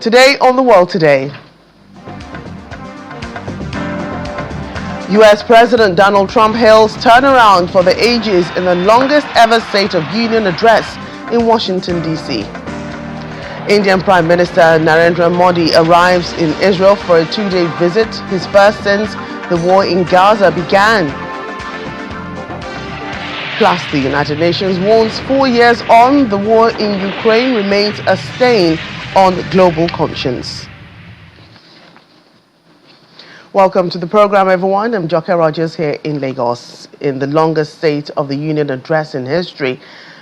Today on The World Today, U.S. President Donald Trump hails turnaround for the ages in the longest ever State of Union address in Washington, D.C. Indian Prime Minister Narendra Modi arrives in Israel for a two-day visit, his first since the war in Gaza began. Plus, the United Nations warns 4 years on, the war in Ukraine remains a stain on global conscience. Welcome to the program, everyone. I'm Joke Rogers here in Lagos. In the longest State of the Union address in history,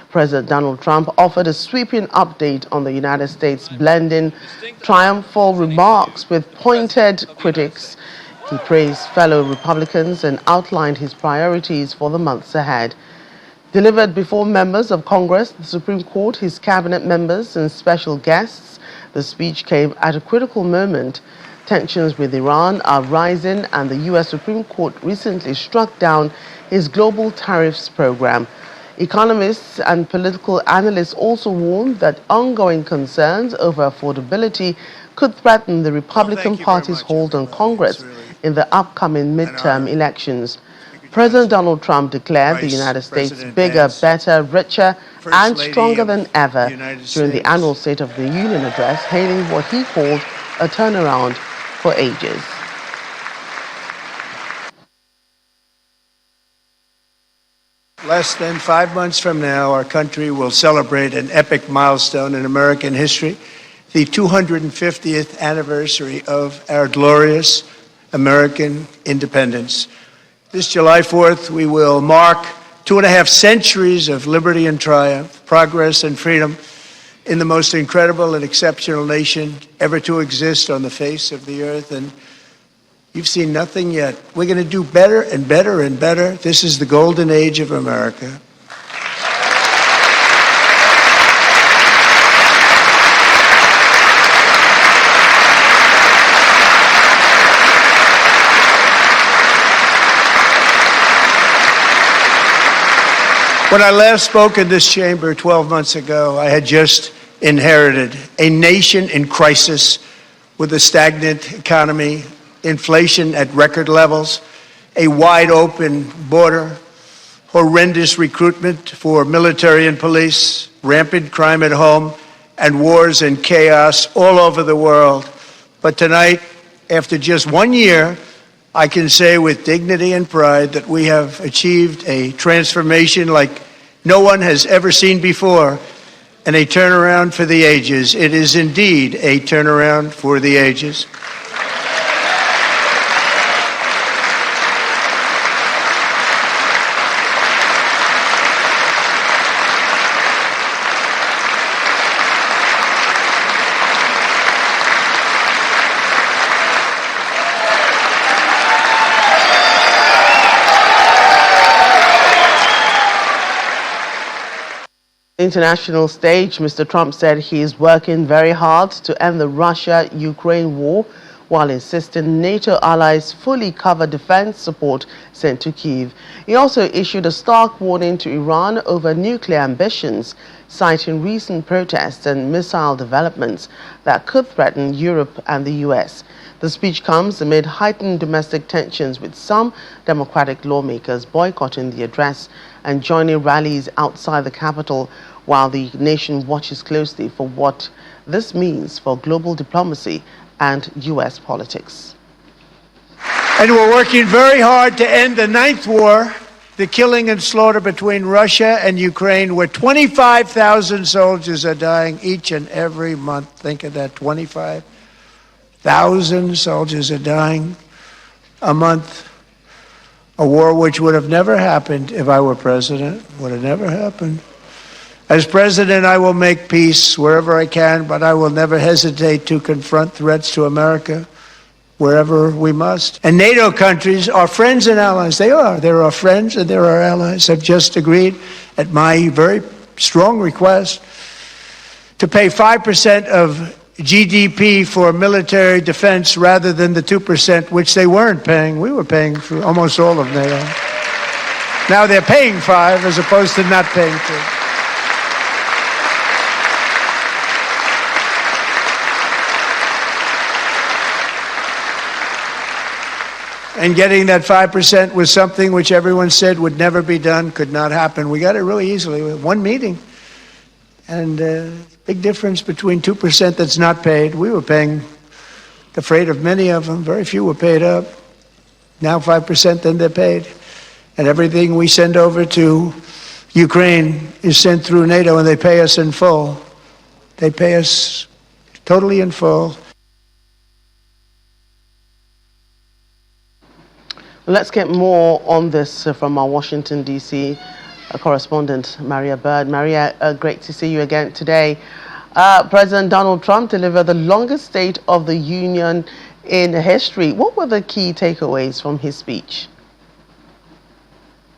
President Donald Trump offered a sweeping update on the United States, blending triumphal remarks with pointed critics. He praised fellow Republicans and outlined his priorities for the months ahead. Delivered before members of Congress, the Supreme Court, his cabinet members, and special guests, the speech came at a critical moment. Tensions with Iran are rising, and the U.S. Supreme Court recently struck down his global tariffs program. Economists and political analysts also warned that ongoing concerns over affordability could threaten the Republican Party's hold on Congress in the upcoming midterm elections. President Donald Trump declared the United States bigger, better, richer, and stronger than ever during the annual State of the Union address, hailing what he called a turnaround for ages. Less than 5 months from now, our country will celebrate an epic milestone in American history, the 250th anniversary of our glorious American independence. This July 4th, we will mark 2.5 centuries of liberty and triumph, progress and freedom in the most incredible and exceptional nation ever to exist on the face of the earth. And you've seen nothing yet. We're going to do better and better and better. This is the golden age of America. When I last spoke in this chamber 12 months ago, I had just inherited a nation in crisis with a stagnant economy, inflation at record levels, a wide open border, horrendous recruitment for military and police, rampant crime at home, and wars and chaos all over the world. But tonight, after just 1 year, I can say with dignity and pride that we have achieved a transformation like no one has ever seen before, and a turnaround for the ages. It is indeed a turnaround for the ages. International stage, Mr. Trump said he is working very hard to end the Russia-Ukraine war while insisting NATO allies fully cover defense support sent to Kyiv. He also issued a stark warning to Iran over nuclear ambitions, citing recent protests and missile developments that could threaten Europe and the U.S. The speech comes amid heightened domestic tensions, with some Democratic lawmakers boycotting the address and joining rallies outside the Capitol, while the nation watches closely for what this means for global diplomacy and U.S. politics. And we're working very hard to end the 9th war, the killing and slaughter between Russia and Ukraine, where 25,000 soldiers are dying each and every month. Think of that, 25,000 soldiers are dying a month. A war which would have never happened if I were president, would have never happened. As president, I will make peace wherever I can, but I will never hesitate to confront threats to America wherever we must. And NATO countries are friends and allies. They are. They're our friends and they're our allies. Have just agreed, at my very strong request, to pay 5% of GDP for military defense rather than the 2%, which they weren't paying. We were paying for almost all of NATO. Now they're paying 5 as opposed to not paying 2. And getting that 5% was something which everyone said would never be done, could not happen. We got it really easily with one meeting. And big difference between 2% that's not paid. We were paying the freight of many of them. Very few were paid up. Now 5%, then they're paid. And everything we send over to Ukraine is sent through NATO, and they pay us in full. They pay us totally in full. Let's get more on this from our Washington, D.C. Correspondent, Maria Bird. Maria, great to see you again today. President Donald Trump delivered the longest State of the Union in history. What were the key takeaways from his speech?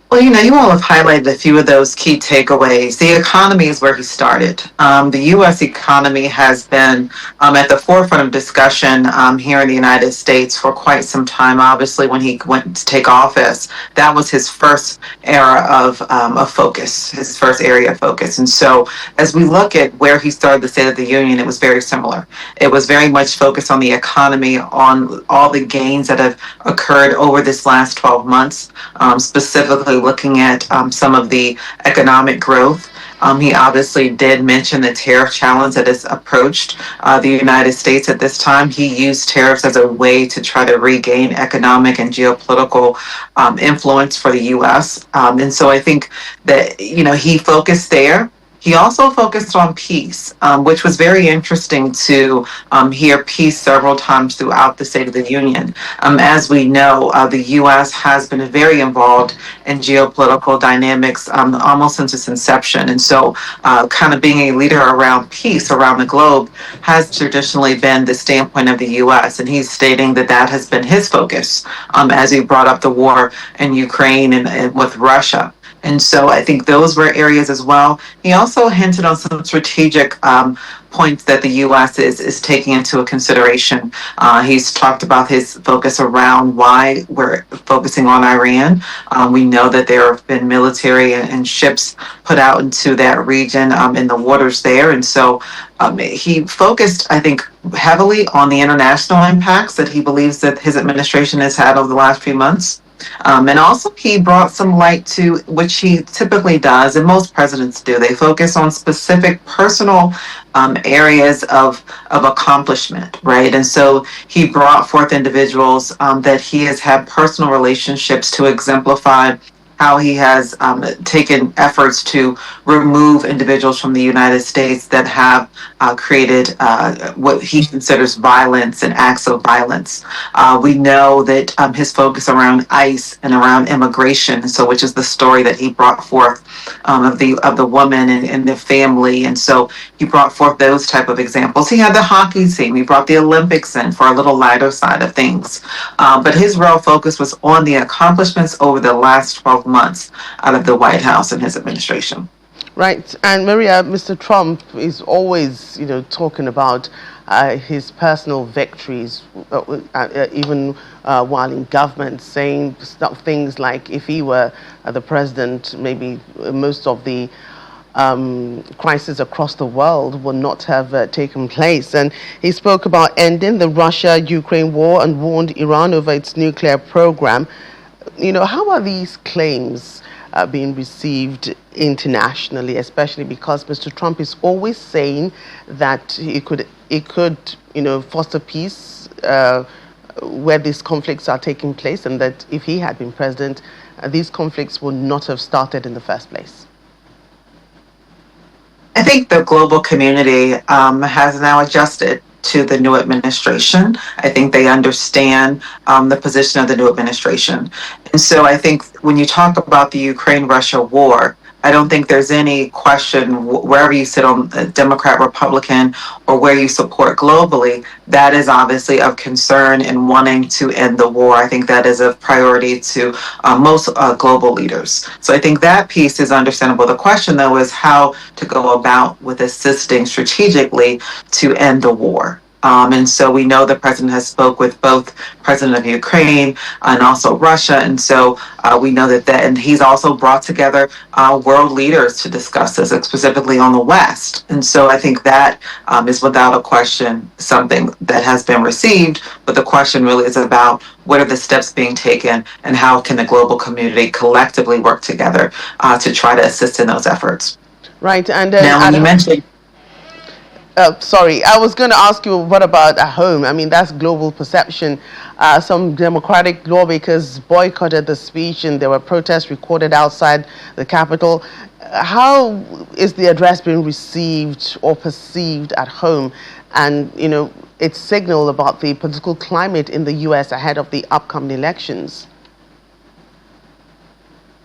Well, you all have highlighted a few of those key takeaways. The economy is where he started. The U.S. economy has been at the forefront of discussion here in the United States for quite some time. Obviously, when he went to take office, that was his first era of focus, his first area of focus. And so as we look at where he started the State of the Union, it was very similar. It was very much focused on the economy, on all the gains that have occurred over this last 12 months, specifically looking at some of the economic growth. He obviously did mention the tariff challenge that has approached the United States at this time. He used tariffs as a way to try to regain economic and geopolitical influence for the U.S. And so I think that, he focused there. He also focused on peace, which was very interesting to hear peace several times throughout the State of the Union. As we know, the U.S. has been very involved in geopolitical dynamics almost since its inception. And so kind of being a leader around peace around the globe has traditionally been the standpoint of the U.S. And he's stating that that has been his focus as he brought up the war in Ukraine and with Russia. And so I think those were areas as well. He also hinted on some strategic points that the U.S. is taking into consideration. He's talked about his focus around why we're focusing on Iran. We know that there have been military and ships put out into that region in the waters there. And so he focused, I think, heavily on the international impacts that he believes that his administration has had over the last few months. And also he brought some light to, which he typically does, and most presidents do. They focus on specific personal areas of accomplishment, right? And so he brought forth individuals that he has had personal relationships to exemplify how he has taken efforts to remove individuals from the United States that have created what he considers violence and acts of violence. We know that his focus around ICE and around immigration, so which is the story that he brought forth of the woman and the family, and so he brought forth those type of examples. He had the hockey team. He brought the Olympics in for a little lighter side of things, but his real focus was on the accomplishments over the last 12 months out of the White House and his administration. Right, and Maria, Mr. Trump is always, talking about his personal victories, even while in government, saying things like if he were the president, maybe most of the crises across the world would not have taken place. And he spoke about ending the Russia-Ukraine war and warned Iran over its nuclear program. How are these claims being received internationally, especially because Mr. Trump is always saying that it could foster peace where these conflicts are taking place, and that if he had been president, these conflicts would not have started in the first place? I think the global community has now adjusted to the new administration. I think they understand the position of the new administration. And so I think when you talk about the Ukraine-Russia war, I don't think there's any question wherever you sit on Democrat, Republican, or where you support globally, that is obviously of concern in wanting to end the war. I think that is a priority to most global leaders. So I think that piece is understandable. The question, though, is how to go about with assisting strategically to end the war. And so we know the president has spoke with both president of Ukraine and also Russia. And so we know and he's also brought together world leaders to discuss this, specifically on the West. And so I think that is without a question something that has been received. But the question really is about what are the steps being taken and how can the global community collectively work together to try to assist in those efforts. Right, and then Now, when you mentioned sorry, I was going to ask you, what about at home? I mean, that's global perception. Some Democratic lawmakers boycotted the speech, and there were protests recorded outside the Capitol. How is the address being received or perceived at home? And, its signal about the political climate in the U.S. ahead of the upcoming elections?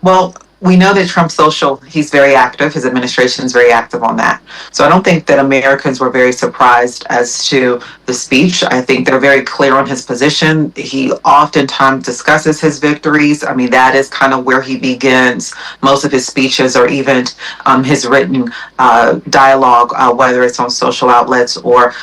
Well, we know that Trump Social, he's very active. His administration is very active on that. So I don't think that Americans were very surprised as to the speech. I think they're very clear on his position. He oftentimes discusses his victories. I mean, that is kind of where he begins most of his speeches or even his written dialogue, whether it's on social outlets or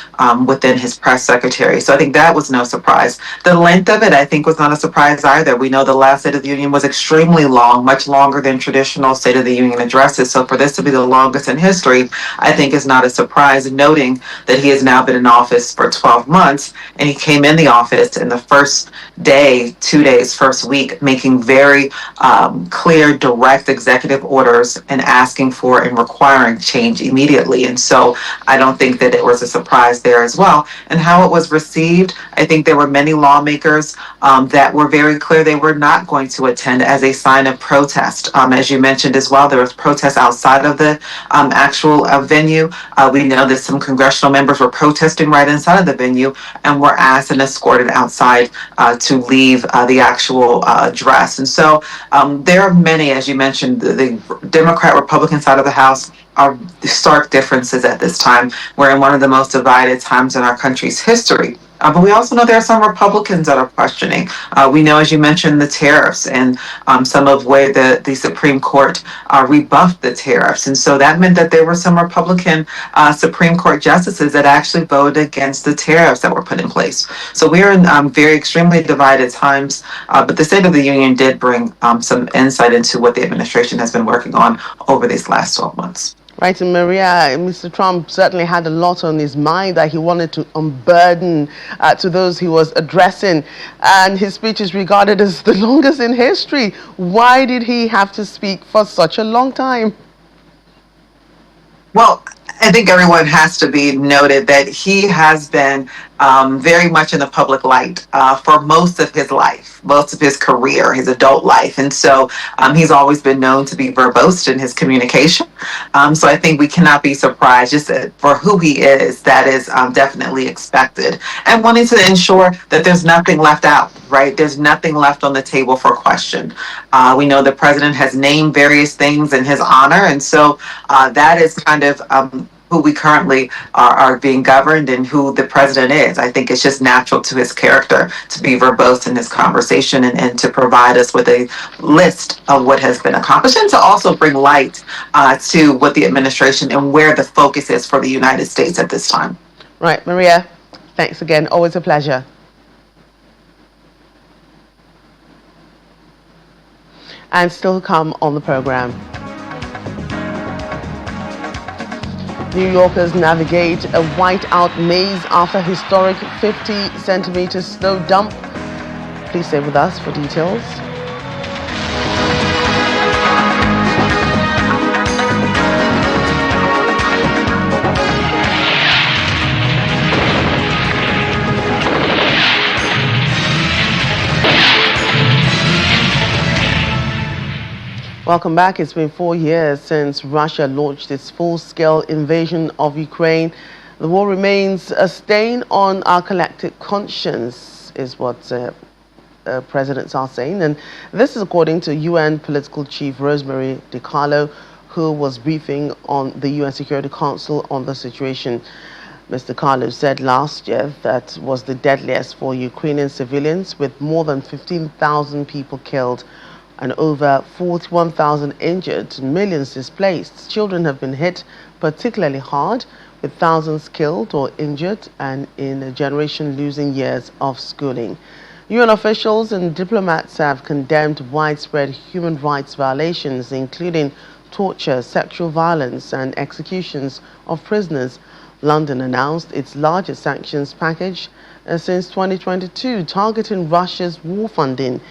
within his press secretary. So I think that was no surprise. The length of it, I think, was not a surprise either. We know the last State of the Union was extremely long, much longer than traditional State of the Union addresses. So for this to be the longest in history, I think is not a surprise, noting that he has now been in office for 12 months, and he came in the office in the first day, 2 days, first week, making very clear, direct executive orders and asking for and requiring change immediately. And so I don't think that it was a surprise there as well. And how it was received, I think there were many lawmakers that were very clear they were not going to attend as a sign of protest. As you mentioned as well, there was protests outside of the actual venue. We know that some congressional members were protesting right inside of the venue and were asked and escorted outside to leave the actual address. And so there are many, as you mentioned, the Democrat-Republican side of the House are stark differences at this time. We're in one of the most divided times in our country's history. But we also know there are some Republicans that are questioning. We know, as you mentioned, the tariffs and some of where the Supreme Court rebuffed the tariffs. And so that meant that there were some Republican Supreme Court justices that actually voted against the tariffs that were put in place. So we are in very extremely divided times. But the State of the Union did bring some insight into what the administration has been working on over these last 12 months. Right, and Maria, Mr. Trump certainly had a lot on his mind that he wanted to unburden to those he was addressing. And his speech is regarded as the longest in history. Why did he have to speak for such a long time? Well, I think everyone has to be noted that he has been very much in the public light for most of his life, most of his career, his adult life. And so he's always been known to be verbose in his communication. So I think we cannot be surprised just for who he is. That is definitely expected. And wanting to ensure that there's nothing left out, right? There's nothing left on the table for question. We know the president has named various things in his honor. And so that is kind of who we currently are being governed and who the president is. I think it's just natural to his character to be verbose in this conversation and to provide us with a list of what has been accomplished and to also bring light to what the administration and where the focus is for the United States at this time. Right, Maria, thanks again. Always a pleasure. And still come on the program. New Yorkers navigate a whiteout maze after historic 50-centimeter snow dump. Please stay with us for details. Welcome back. It's been 4 years since Russia launched its full-scale invasion of Ukraine. The war remains a stain on our collective conscience, is what presidents are saying. And this is according to UN political chief Rosemary DiCarlo, who was briefing on the UN Security Council on the situation. Mr. Carlo said last year that was the deadliest for Ukrainian civilians, with more than 15,000 people killed and over 41,000 injured, millions displaced. Children have been hit particularly hard, with thousands killed or injured and in a generation losing years of schooling. UN officials and diplomats have condemned widespread human rights violations, including torture, sexual violence, and executions of prisoners. London announced its largest sanctions package since 2022, targeting Russia's war funding,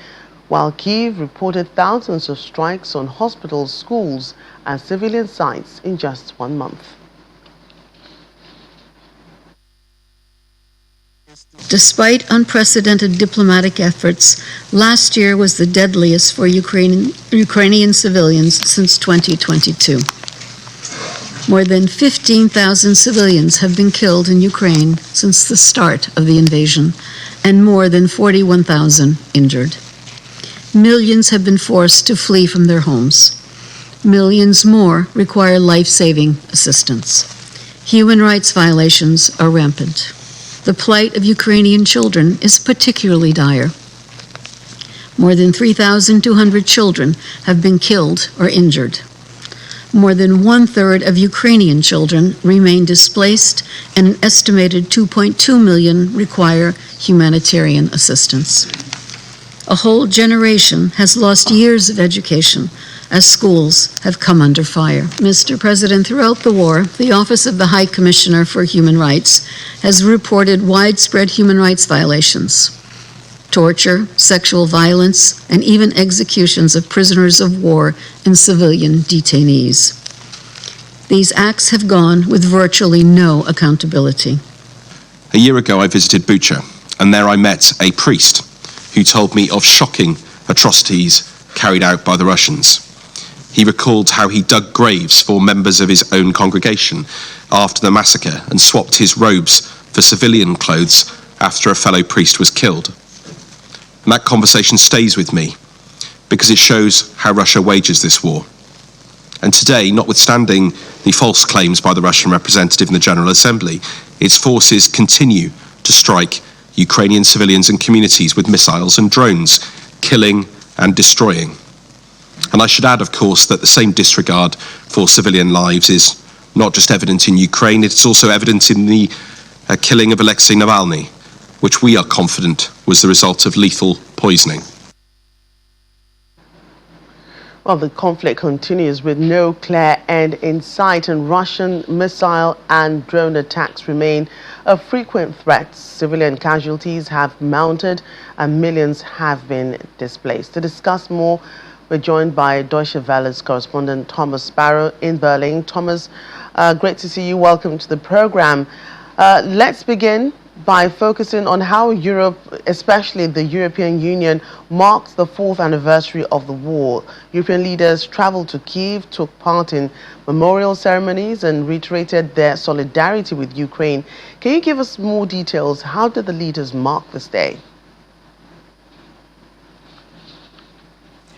while Kyiv reported thousands of strikes on hospitals, schools, and civilian sites in just 1 month. Despite unprecedented diplomatic efforts, last year was the deadliest for Ukrainian civilians since 2022. More than 15,000 civilians have been killed in Ukraine since the start of the invasion, and more than 41,000 injured. Millions have been forced to flee from their homes. Millions more require life-saving assistance. Human rights violations are rampant. The plight of Ukrainian children is particularly dire. More than 3,200 children have been killed or injured. More than 1/3 of Ukrainian children remain displaced, and an estimated 2.2 million require humanitarian assistance. A whole generation has lost years of education as schools have come under fire. Mr. President, throughout the war, the Office of the High Commissioner for Human Rights has reported widespread human rights violations, torture, sexual violence, and even executions of prisoners of war and civilian detainees. These acts have gone with virtually no accountability. A year ago, I visited Bucha, and there I met a priest who told me of shocking atrocities carried out by the Russians. He recalled how he dug graves for members of his own congregation after the massacre and swapped his robes for civilian clothes after a fellow priest was killed. And that conversation stays with me because it shows how Russia wages this war. And today, notwithstanding the false claims by the Russian representative in the General Assembly, its forces continue to strike Ukrainian civilians and communities with missiles and drones, killing and destroying. And I should add, of course, that the same disregard for civilian lives is not just evident in Ukraine, it's also evident in the killing of Alexei Navalny, which we are confident was the result of lethal poisoning. Well, the conflict continues with no clear end in sight, and Russian missile and drone attacks remain a frequent threat. Civilian casualties have mounted and millions have been displaced. To discuss more, we're joined by Deutsche Welle's correspondent Thomas Sparrow in Berlin. Thomas, great to see you. Welcome to the program. Let's begin by focusing on how Europe, especially the European Union, marks the 4th anniversary of the war. European leaders traveled to Kyiv, took part in memorial ceremonies, and reiterated their solidarity with Ukraine. Can you give us more details? How did the leaders mark this day?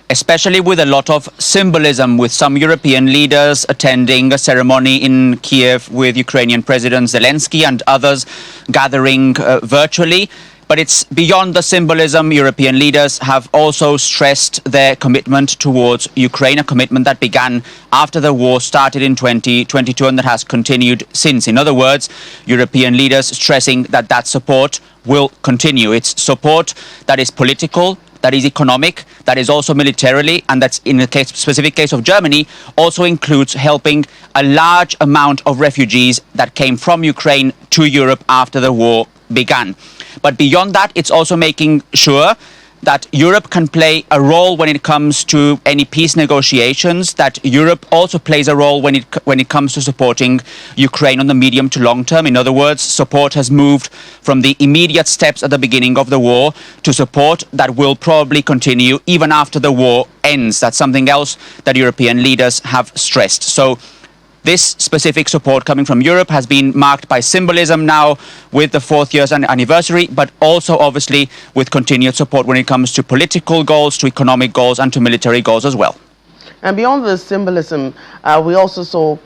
Especially with a lot of symbolism, with some European leaders attending a ceremony in Kiev with Ukrainian President Zelensky and others gathering virtually. But it's beyond the symbolism. European leaders have also stressed their commitment towards Ukraine, a commitment that began after the war started in 2022 and that has continued since. In other words, European leaders stressing that that support will continue. It's support that is political, that is economic, that is also militarily, and that's in the specific case of Germany, also includes helping a large amount of refugees that came from Ukraine to Europe after the war began. But beyond that, it's also making sure that Europe can play a role when it comes to any peace negotiations, that Europe also plays a role when it comes to supporting Ukraine on the medium to long term. In other words, support has moved from the immediate steps at the beginning of the war to support that will probably continue even after the war ends. That's something else that European leaders have stressed. So this specific support coming from Europe has been marked by symbolism now with the 4th year's anniversary, but also obviously with continued support when it comes to political goals, to economic goals, and to military goals as well. And beyond the symbolism, we also saw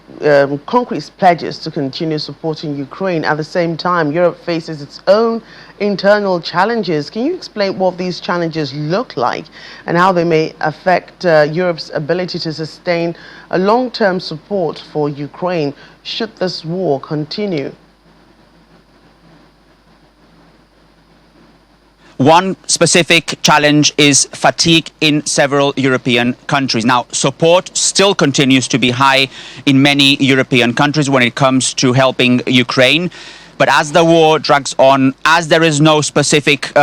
concrete pledges to continue supporting Ukraine. At the same time, Europe faces its own internal challenges. Can you explain what these challenges look like and how they may affect Europe's ability to sustain a long-term support for Ukraine should this war continue? One specific challenge is fatigue in several European countries. Now, support still continues to be high in many European countries when it comes to helping Ukraine. But as the war drags on, as there is no specific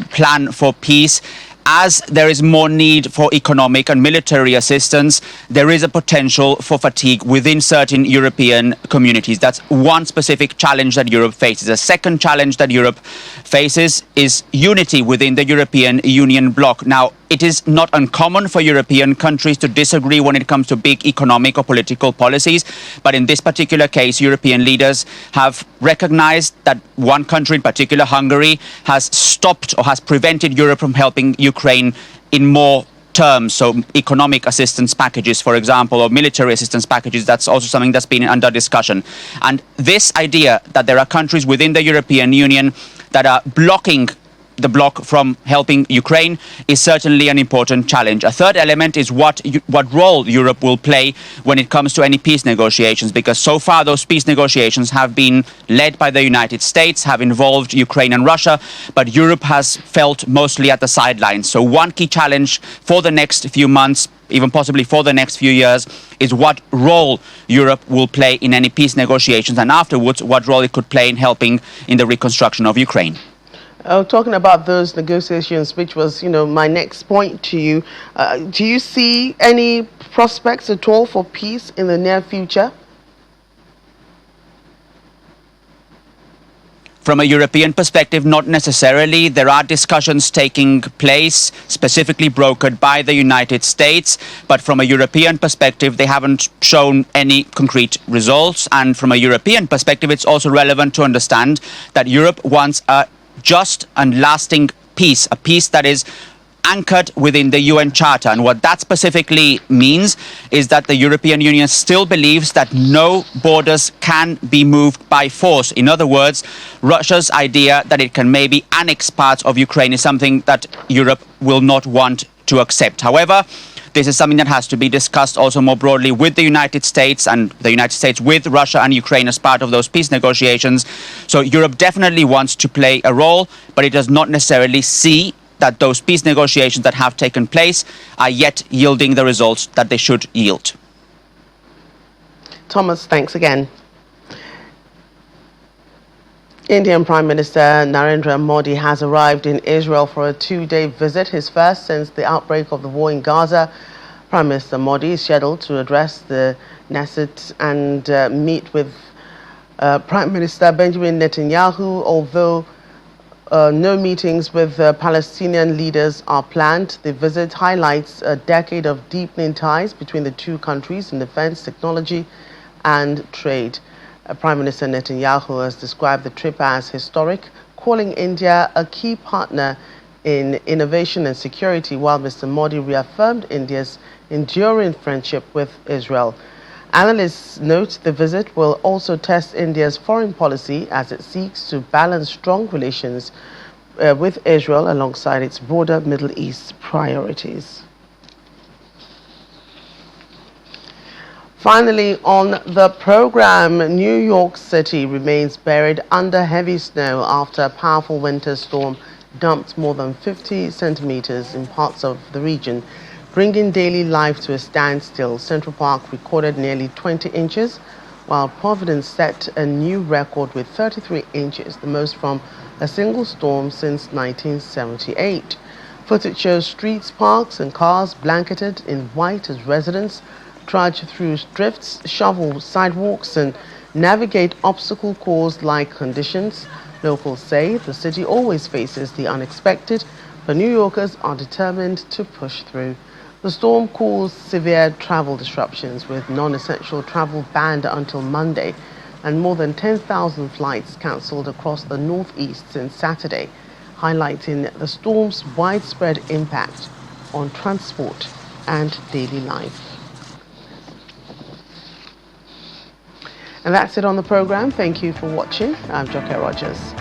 plan for peace, as there is more need for economic and military assistance, there is a potential for fatigue within certain European communities. That's one specific challenge that Europe faces. A second challenge that Europe faces is unity within the European Union bloc. Now, it is not uncommon for European countries to disagree when it comes to big economic or political policies, but in this particular case, European leaders have recognized that one country, in particular Hungary, has stopped or has prevented Europe from helping Ukraine in more terms, so economic assistance packages, for example, or military assistance packages. That's also something that's been under discussion. And this idea that there are countries within the European Union that are blocking the bloc from helping Ukraine is certainly an important challenge. A third element is what role Europe will play when it comes to any peace negotiations, because so far those peace negotiations have been led by the United States, have involved Ukraine and Russia, but Europe has felt mostly at the sidelines. So one key challenge for the next few months, even possibly for the next few years, is what role Europe will play in any peace negotiations, and afterwards what role it could play in helping in the reconstruction of Ukraine. Talking about those negotiations, which was, my next point to you, do you see any prospects at all for peace in the near future? From a European perspective, not necessarily. There are discussions taking place, specifically brokered by the United States, but from a European perspective, they haven't shown any concrete results. And from a European perspective, it's also relevant to understand that Europe wants a just and lasting peace, a peace that is anchored within the UN Charter. And what that specifically means is that the European Union still believes that no borders can be moved by force. In other words, Russia's idea that it can maybe annex parts of Ukraine is something that Europe will not want to accept. However, this is something that has to be discussed also more broadly with the United States, and the United States with Russia and Ukraine as part of those peace negotiations. So Europe definitely wants to play a role, but it does not necessarily see that those peace negotiations that have taken place are yet yielding the results that they should yield. Thomas, thanks again. Indian Prime Minister Narendra Modi has arrived in Israel for a two-day visit, his first since the outbreak of the war in Gaza. Prime Minister Modi is scheduled to address the Knesset and meet with Prime Minister Benjamin Netanyahu, although no meetings with Palestinian leaders are planned. The visit highlights a decade of deepening ties between the two countries in defense, technology, and trade. Prime Minister Netanyahu has described the trip as historic, calling India a key partner in innovation and security, while Mr. Modi reaffirmed India's enduring friendship with Israel. Analysts note the visit will also test India's foreign policy as it seeks to balance strong relations with Israel alongside its broader Middle East priorities. Finally, on the program, New York City remains buried under heavy snow after a powerful winter storm dumped more than 50 centimeters in parts of the region, bringing daily life to a standstill. Central Park recorded nearly 20 inches, while Providence set a new record with 33 inches, the most from a single storm since 1978. Footage shows streets, parks, and cars blanketed in white as residents trudge through drifts, shovel sidewalks, and navigate obstacle course like conditions. Locals say the city always faces the unexpected, but New Yorkers are determined to push through. The storm caused severe travel disruptions, with non-essential travel banned until Monday, and more than 10,000 flights cancelled across the Northeast since Saturday, highlighting the storm's widespread impact on transport and daily life. And that's it on the program. Thank you for watching. I'm Joke Rogers.